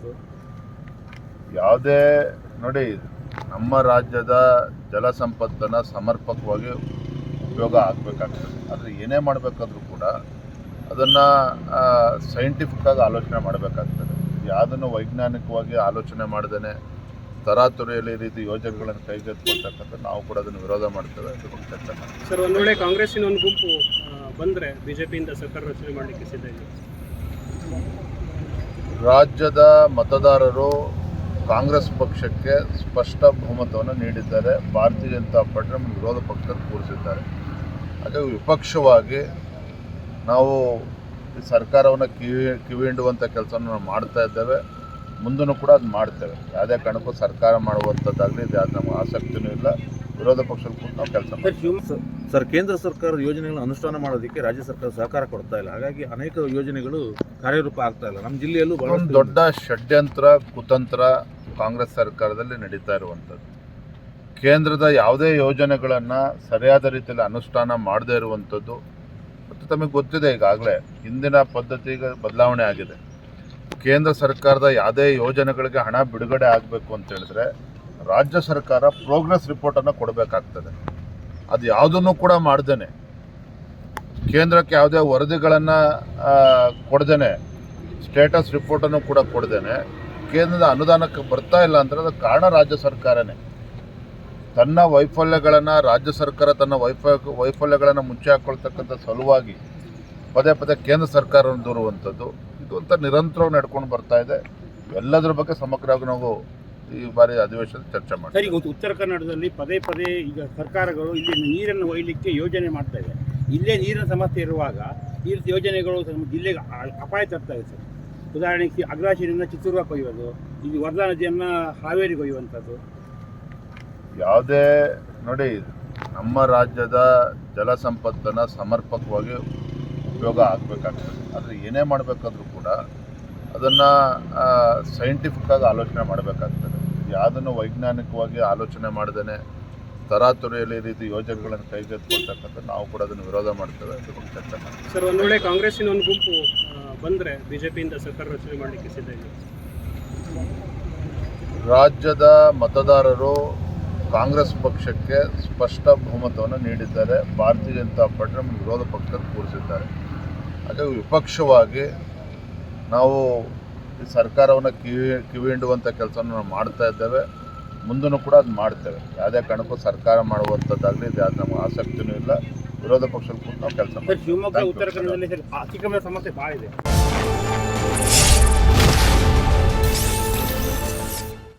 ಕೊಯ್ಯುವಂಥದ್ದು. ಯಾವುದೇ ನೋಡಿ, ನಮ್ಮ ರಾಜ್ಯದ ಜಲಸಂಪತ್ತನ್ನು ಸಮರ್ಪಕವಾಗಿ ಉಪಯೋಗ ಆಗಬೇಕಾಗ್ತದೆ. ಆದರೆ ಏನೇ ಮಾಡಬೇಕಾದ್ರೂ ಕೂಡ ಅದನ್ನು ಸೈಂಟಿಫಿಕ್ಕಾಗಿ ಆಲೋಚನೆ ಮಾಡಬೇಕಾಗ್ತದೆ. ಯಾವುದನ್ನು ವೈಜ್ಞಾನಿಕವಾಗಿ ಆಲೋಚನೆ ಮಾಡ್ದೇ ತರಾತುರಿಯಲ್ಲಿ ಈ ರೀತಿ ಯೋಜನೆಗಳನ್ನು ಕೈಗೆತ್ತಿಕೊಳ್ತಕ್ಕಂಥ ನಾವು ಕೂಡ ಅದನ್ನು ವಿರೋಧ ಮಾಡ್ತೇವೆ. ಅದ್ರ ಬಗ್ಗೆ ಚರ್ಚೆ ಮಾಡ್ತೀವಿ. ಸರ್, ಒಂದು ವೇಳೆ ಕಾಂಗ್ರೆಸ್ಸಿನ ಒಂದು ಗುಂಪು ಬಂದರೆ ಬಿಜೆಪಿಯಿಂದ ಸರ್ಕಾರ ರಚನೆ ಮಾಡಲಿಕ್ಕೆ ಸಿದ್ಧ ಇದೆ. ರಾಜ್ಯದ ಮತದಾರರು ಕಾಂಗ್ರೆಸ್ ಪಕ್ಷಕ್ಕೆ ಸ್ಪಷ್ಟ ಬಹುಮತವನ್ನು ನೀಡಿದ್ದಾರೆ. ಭಾರತೀಯ ಜನತಾ ಪಾರ್ಟಿ ನಮ್ಮ ವಿರೋಧ ಪಕ್ಷದಲ್ಲಿ ಕೂರಿಸಿದ್ದಾರೆ. ಹಾಗಾಗಿ ವಿಪಕ್ಷವಾಗಿ ನಾವು ಈ ಸರ್ಕಾರವನ್ನು ಕಿವಿ ಹಿಂಡುವಂಥ ಕೆಲಸವನ್ನು ನಾವು ಮಾಡ್ತಾ ಇದ್ದೇವೆ. ಮುಂದೂ ಕೂಡ ಅದು ಮಾಡ್ತೇವೆ. ಯಾವುದೇ ಕಾರಣಕ್ಕೂ ಸರ್ಕಾರ ಮಾಡುವಂಥದ್ದಾಗಲಿ ಇದು ಯಾವ್ದು ನಮಗೆ ಆಸಕ್ತಿನೂ ಇಲ್ಲ. ವಿರೋಧ ಪಕ್ಷದ ಕೂಡ ನಾವು ಕೆಲಸ ಮಾಡ್ತೀವಿ. ಸರ್, ಕೇಂದ್ರ ಸರ್ಕಾರದ ಯೋಜನೆಗಳನ್ನು ಅನುಷ್ಠಾನ ಮಾಡೋದಕ್ಕೆ ರಾಜ್ಯ ಸರ್ಕಾರ ಸಹಕಾರ ಕೊಡ್ತಾ ಇಲ್ಲ. ಹಾಗಾಗಿ ಅನೇಕ ಯೋಜನೆಗಳು ಕಾರ್ಯರೂಪ ಆಗ್ತಾ ಇಲ್ಲ. ನಮ್ಮ ಜಿಲ್ಲೆಯಲ್ಲೂ ಒಂದು ದೊಡ್ಡ ಷಡ್ಯಂತ್ರ ಕುತಂತ್ರ ಕಾಂಗ್ರೆಸ್ ಸರ್ಕಾರದಲ್ಲಿ ನಡೀತಾ ಇರುವಂಥದ್ದು. ಕೇಂದ್ರದ ಯಾವುದೇ ಯೋಜನೆಗಳನ್ನು ಸರಿಯಾದ ರೀತಿಯಲ್ಲಿ ಅನುಷ್ಠಾನ ಮಾಡದೇ ಇರುವಂಥದ್ದು. ಮತ್ತು ತಮಗೆ ಗೊತ್ತಿದೆ, ಈಗಾಗಲೇ ಹಿಂದಿನ ಪದ್ಧತಿಗೆ ಬದಲಾವಣೆ ಆಗಿದೆ. ಕೇಂದ್ರ ಸರ್ಕಾರದ ಯಾವುದೇ ಯೋಜನೆಗಳಿಗೆ ಹಣ ಬಿಡುಗಡೆ ಆಗಬೇಕು ಅಂತ ಹೇಳಿದ್ರೆ ರಾಜ್ಯ ಸರ್ಕಾರ ಪ್ರೋಗ್ರೆಸ್ ರಿಪೋರ್ಟನ್ನು ಕೊಡಬೇಕಾಗ್ತದೆ. ಅದು ಯಾವುದನ್ನು ಕೂಡ ಮಾಡ್ದೇನೆ, ಕೇಂದ್ರಕ್ಕೆ ಯಾವುದೇ ವರದಿಗಳನ್ನು ಕೊಡ್ದೇನೆ, ಸ್ಟೇಟಸ್ ರಿಪೋರ್ಟನ್ನು ಕೂಡ ಕೊಡ್ದೇನೆ ಕೇಂದ್ರದ ಅನುದಾನಕ್ಕೆ ಬರ್ತಾ ಇಲ್ಲ ಅಂದರೆ ಅದಕ್ಕೆ ಕಾರಣ ರಾಜ್ಯ ಸರ್ಕಾರನೇ. ತನ್ನ ವೈಫಲ್ಯಗಳನ್ನು ರಾಜ್ಯ ಸರ್ಕಾರ ತನ್ನ ವೈಫಲ್ಯಗಳನ್ನು ಮುಚ್ಚಿ ಹಾಕ್ಕೊಳ್ತಕ್ಕಂಥ ಸಲುವಾಗಿ ಪದೇ ಪದೇ ಕೇಂದ್ರ ಸರ್ಕಾರವನ್ನು ದೂರುವಂಥದ್ದು ಇದು ಅಂತ ನಿರಂತರವಾಗಿ ನಡ್ಕೊಂಡು ಬರ್ತಾ ಇದೆ. ಎಲ್ಲದರ ಬಗ್ಗೆ ಸಮಗ್ರವಾಗಿ ನಾವು ಈ ಬಾರಿ ಅಧಿವೇಶನ ಚರ್ಚೆ ಮಾಡ್ತೀವಿ. ಸರ್, ಇವತ್ತು ಉತ್ತರ ಕನ್ನಡದಲ್ಲಿ ಪದೇ ಪದೇ ಈಗ ಸರ್ಕಾರಗಳು ಇಲ್ಲಿ ನೀರನ್ನು ಒಯ್ಯಲಿಕ್ಕೆ ಯೋಜನೆ ಮಾಡ್ತಾ ಇದೆ. ಇಲ್ಲೇ ನೀರಿನ ಸಮಸ್ಯೆ ಇರುವಾಗ ಈ ರೀತಿ ಯೋಜನೆಗಳು ನಮ್ಮ ಜಿಲ್ಲೆಗೆ ಅಪಾಯ ತರ್ತಾ ಇದೆ ಸರ್. ಉದಾಹರಣೆಗೆ ಅಗ್ರಾಶಿನಿಂದ ಚಿತ್ರದುರ್ಗ ಕೊಯ್ಯೋದು, ಇಲ್ಲಿ ವರ್ಧಾ ನದಿಯನ್ನು ಹಾವೇರಿಗೆ ಒಯ್ಯುವಂಥದ್ದು. ಯಾವುದೇ ನೋಡಿ, ನಮ್ಮ ರಾಜ್ಯದ ಜಲಸಂಪತ್ತನ್ನು ಸಮರ್ಪಕವಾಗಿ ಉಪಯೋಗ ಆಗಬೇಕಾಗ್ತದೆ. ಆದರೆ ಏನೇ ಮಾಡಬೇಕಾದ್ರೂ ಕೂಡ ಅದನ್ನು ಸೈಂಟಿಫಿಕ್ಕಾಗಿ ಆಲೋಚನೆ ಮಾಡಬೇಕಾಗ್ತದೆ. ಯಾವುದನ್ನು ವೈಜ್ಞಾನಿಕವಾಗಿ ಆಲೋಚನೆ ಮಾಡ್ದೇ ತರಾತುರಿಯಲ್ಲಿ ಈ ರೀತಿ ಯೋಜನೆಗಳನ್ನು ಕೈಗೆತ್ತಿಕೊಳ್ತಕ್ಕಂಥ ನಾವು ಕೂಡ ಅದನ್ನು ವಿರೋಧ ಮಾಡ್ತೇವೆ. ಅದ್ರ ಬಗ್ಗೆ ಚರ್ಚೆ ಮಾಡ್ತೀವಿ. ಸರ್, ಒಂದು ವೇಳೆ ಕಾಂಗ್ರೆಸ್ಸಿನ ಒಂದು ಗುಂಪು ಬಂದರೆ ಬಿಜೆಪಿಯಿಂದ ಸರ್ಕಾರ ರಚನೆ ಮಾಡಲಿಕ್ಕೆ ಸಿದ್ಧ ಇದೆ. ರಾಜ್ಯದ ಮತದಾರರು ಕಾಂಗ್ರೆಸ್ ಪಕ್ಷಕ್ಕೆ ಸ್ಪಷ್ಟ ಬಹುಮತವನ್ನು ನೀಡಿದ್ದಾರೆ. ಭಾರತೀಯ ಜನತಾ ಪಾರ್ಟಿ ನಮ್ಮ ವಿರೋಧ ಪಕ್ಷದಲ್ಲಿ ಕೂರಿಸಿದ್ದಾರೆ. ಹಾಗಾಗಿ ವಿಪಕ್ಷವಾಗಿ ನಾವು ಈ ಸರ್ಕಾರವನ್ನು ಕಿವಿ ಹಿಂಡುವಂಥ ಕೆಲಸವನ್ನು ನಾವು ಮಾಡ್ತಾ ಇದ್ದೇವೆ. ಮುಂದೂ ಕೂಡ ಅದು ಮಾಡ್ತೇವೆ. ಯಾವುದೇ ಕಾರಣಕ್ಕೂ ಸರ್ಕಾರ ಮಾಡುವಂಥದ್ದಾಗಲಿ ಇದು ಯಾವ್ದು ನಮಗೆ ಆಸಕ್ತಿನೂ ಇಲ್ಲ. ವಿರೋಧ ಪಕ್ಷದ ಕೂಡ ನಾವು ಕೆಲಸ ಮಾಡ್ತೀವಿ. ಶಿವಮೊಗ್ಗ, ಉತ್ತರ ಕನ್ನಡದಲ್ಲಿ ಅತಿಕ್ರಮಣ ಸಮಸ್ಯೆ ಭಾಳ ಇದೆ.